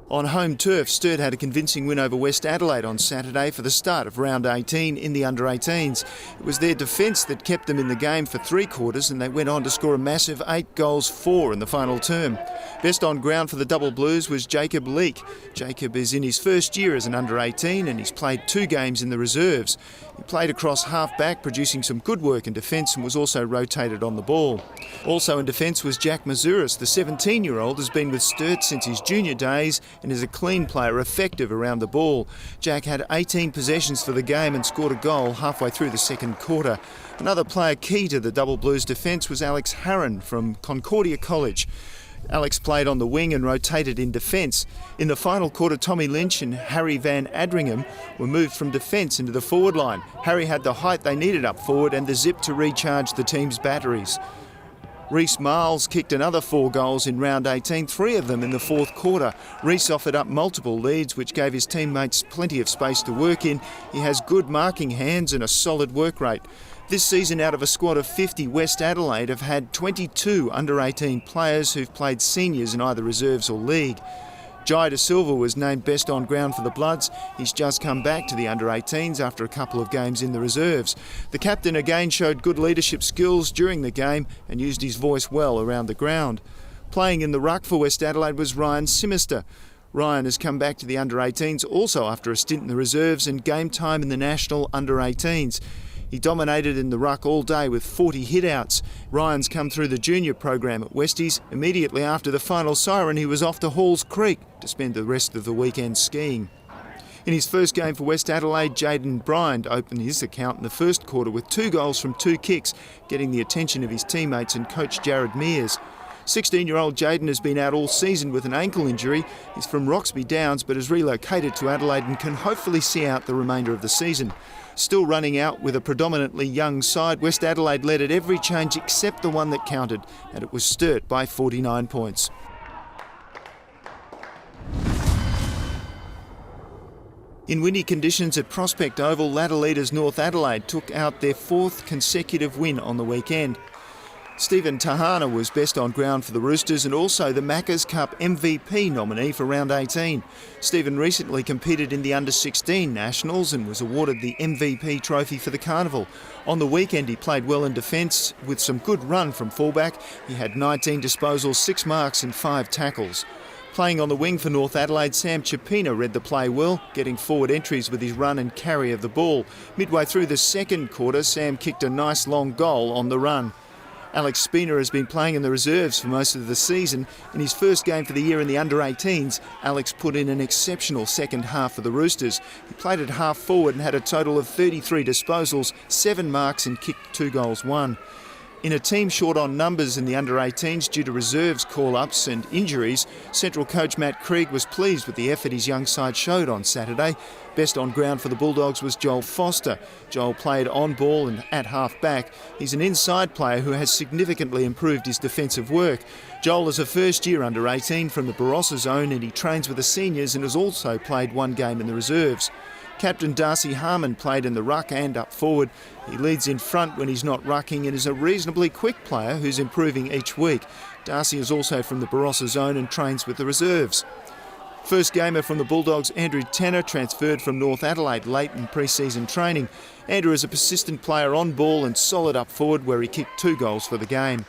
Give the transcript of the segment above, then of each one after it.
On home turf, Sturt had a convincing win over West Adelaide on Saturday for the start of round 18 in the under-18s. It was their defence that kept them in the game for 3 quarters, and they went on to score a massive 8-4 in the final term. Best on ground for the Double Blues was Jacob Leake. Jacob is in his first year as an under-18 and he's played 2 games in the reserves. He played across half-back, producing some good work in defence, and was also rotated on the ball. Also in defence was Jack Mazuris. The 17-year-old has been with Sturt since his junior days and is a clean player, effective around the ball. Jack had 18 possessions for the game and scored a goal halfway through the second quarter. Another player key to the Double Blues defence was Alex Harron from Concordia College. Alex played on the wing and rotated in defence. In the final quarter, Tommy Lynch and Harry Van Adringham were moved from defence into the forward line. Harry had the height they needed up forward and the zip to recharge the team's batteries. Reece Miles kicked another 4 goals in round 18, 3 of them in the fourth quarter. Reece offered up multiple leads, which gave his teammates plenty of space to work in. He has good marking hands and a solid work rate. This season, out of a squad of 50, West Adelaide have had 22 under-18 players who've played seniors in either reserves or league. Jai De Silva was named best on ground for the Bloods. He's just come back to the under-18s after a couple of games in the reserves. The captain again showed good leadership skills during the game and used his voice well around the ground. Playing in the ruck for West Adelaide was Ryan Simister. Ryan has come back to the under-18s also after a stint in the reserves and game time in the national under-18s. He dominated in the ruck all day with 40 hit-outs. Ryan's come through the junior program at Westies. Immediately after the final siren, he was off to Halls Creek to spend the rest of the weekend skiing. In his first game for West Adelaide, Jaden Bryant opened his account in the first quarter with 2 goals from 2 kicks, getting the attention of his teammates and coach Jared Mears. 16-year-old Jaden has been out all season with an ankle injury. He's from Roxby Downs but has relocated to Adelaide and can hopefully see out the remainder of the season. Still running out with a predominantly young side, West Adelaide led at every change except the one that counted, and it was Sturt by 49 points. In windy conditions at Prospect Oval, ladder leaders North Adelaide took out their 4th consecutive win on the weekend. Stephen Tahana was best on ground for the Roosters and also the Macca's Cup MVP nominee for round 18. Stephen recently competed in the under-16 nationals and was awarded the MVP trophy for the carnival. On the weekend he played well in defence with some good run from fullback. He had 19 disposals, 6 marks and 5 tackles. Playing on the wing for North Adelaide, Sam Chapina read the play well, getting forward entries with his run and carry of the ball. Midway through the second quarter, Sam kicked a nice long goal on the run. Alex Spina has been playing in the reserves for most of the season. In his first game for the year in the under-18s, Alex put in an exceptional second half for the Roosters. He played at half forward and had a total of 33 disposals, 7 marks and kicked 2 goals won. In a team short on numbers in the under-18s due to reserves call-ups and injuries, Central coach Matt Krieg was pleased with the effort his young side showed on Saturday. Best on ground for the Bulldogs was Joel Foster. Joel played on ball and at half-back. He's an inside player who has significantly improved his defensive work. Joel is a first-year under-18 from the Barossa zone and he trains with the seniors and has also played 1 game in the reserves. Captain Darcy Harmon played in the ruck and up forward. He leads in front when he's not rucking and is a reasonably quick player who's improving each week. Darcy is also from the Barossa zone and trains with the reserves. First gamer from the Bulldogs, Andrew Tanner, transferred from North Adelaide late in pre-season training. Andrew is a persistent player on ball and solid up forward where he kicked 2 goals for the game.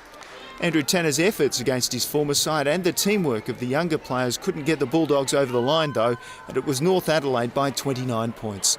Andrew Tanner's efforts against his former side and the teamwork of the younger players couldn't get the Bulldogs over the line though, and it was North Adelaide by 29 points.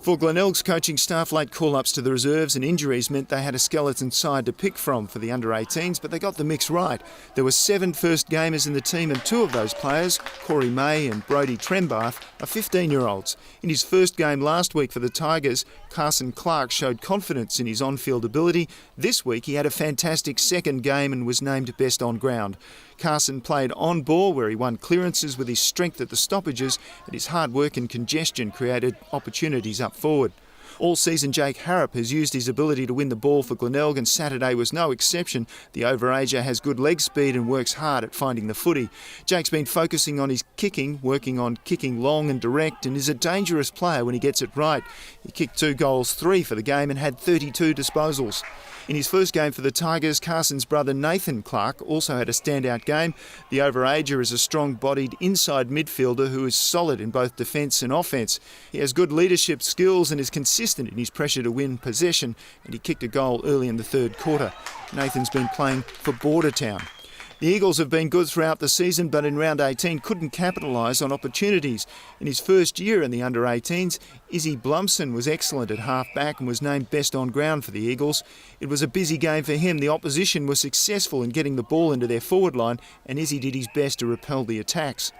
For Glenelg's coaching staff, late call-ups to the reserves and injuries meant they had a skeleton side to pick from for the under-18s, but they got the mix right. There were 7 first-gamers in the team and 2 of those players, Corey May and Brodie Trembath, are 15-year-olds. In his first game last week for the Tigers, Carson Clark showed confidence in his on-field ability. This week he had a fantastic second game and was named best on ground. Carson played on ball where he won clearances with his strength at the stoppages and his hard work and congestion created opportunities up forward. All season, Jake Harrop has used his ability to win the ball for Glenelg, and Saturday was no exception. The overager has good leg speed and works hard at finding the footy. Jake's been focusing on his kicking, working on kicking long and direct, and is a dangerous player when he gets it right. He kicked 2 goals, 3 for the game, and had 32 disposals. In his first game for the Tigers, Carson's brother Nathan Clark also had a standout game. The overager is a strong-bodied inside midfielder who is solid in both defence and offence. He has good leadership skills and is consistent in his pressure to win possession, and he kicked a goal early in the third quarter. Nathan's been playing for Bordertown. The Eagles have been good throughout the season, but in round 18 couldn't capitalise on opportunities. In his first year in the under-18s, Izzy Blumson was excellent at half-back and was named best on ground for the Eagles. It was a busy game for him. The opposition was successful in getting the ball into their forward line, and Izzy did his best to repel the attacks.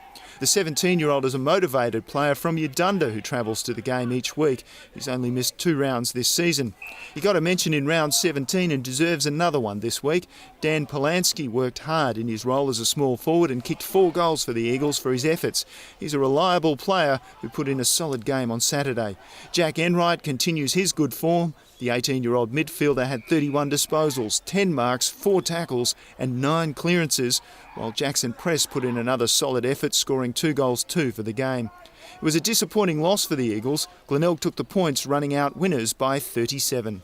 The 17-year-old is a motivated player from Udunda who travels to the game each week. He's only missed 2 rounds this season. He got a mention in round 17 and deserves another one this week. Dan Polanski worked hard in his role as a small forward and kicked 4 goals for the Eagles for his efforts. He's a reliable player who put in a solid game on Saturday. Jack Enright continues his good form. The 18-year-old midfielder had 31 disposals, 10 marks, 4 tackles and 9 clearances, while Jackson Press put in another solid effort, scoring 2 goals, 2 for the game. It was a disappointing loss for the Eagles. Glenelg took the points, running out winners by 37.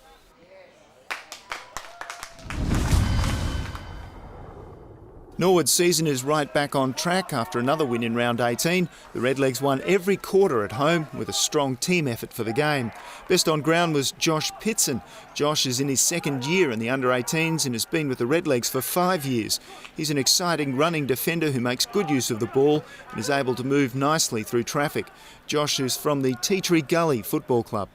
Norwood's season is right back on track after another win in round 18. The Redlegs won every quarter at home with a strong team effort for the game. Best on ground was Josh Pitson. Josh is in his second year in the under-18s and has been with the Redlegs for 5 years. He's an exciting running defender who makes good use of the ball and is able to move nicely through traffic. Josh is from the Tea Tree Gully Football Club.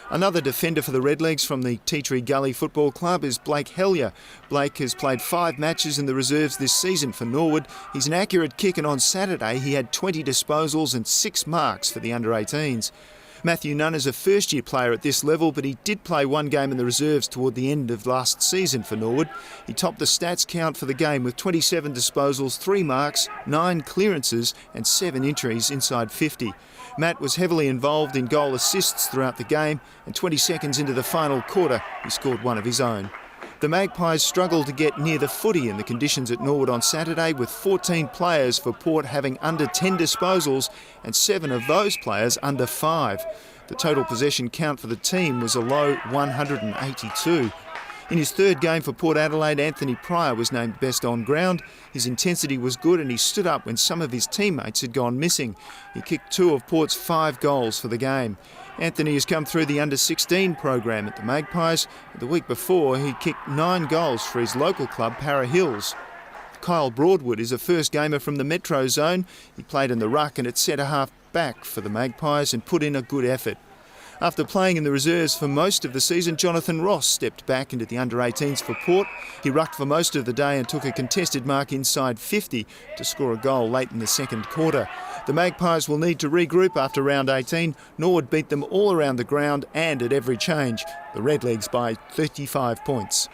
Another defender for the Redlegs from the Tea Tree Gully Football Club is Blake Hellier. Blake has played 5 matches in the reserves this season for Norwood. He's an accurate kick, and on Saturday he had 20 disposals and 6 marks for the under-18s. Matthew Nunn is a first-year player at this level, but he did play 1 game in the reserves toward the end of last season for Norwood. He topped the stats count for the game with 27 disposals, 3 marks, 9 clearances and 7 entries inside 50. Matt was heavily involved in goal assists throughout the game, and 20 seconds into the final quarter, he scored 1 of his own. The Magpies struggled to get near the footy in the conditions at Norwood on Saturday, with 14 players for Port having under 10 disposals and 7 of those players under 5. The total possession count for the team was a low 182. In his third game for Port Adelaide, Anthony Pryor was named best on ground. His intensity was good and he stood up when some of his teammates had gone missing. He kicked 2 of Port's 5 goals for the game. Anthony has come through the under-16 program at the Magpies. The week before, he kicked 9 goals for his local club, Para Hills. Kyle Broadwood is a first gamer from the Metro Zone. He played in the ruck and at centre-half back for the Magpies and put in a good effort. After playing in the reserves for most of the season, Jonathan Ross stepped back into the under-18s for Port. He rucked for most of the day and took a contested mark inside 50 to score a goal late in the second quarter. The Magpies will need to regroup after round 18. Norwood beat them all around the ground and at every change. The Redlegs by 35 points.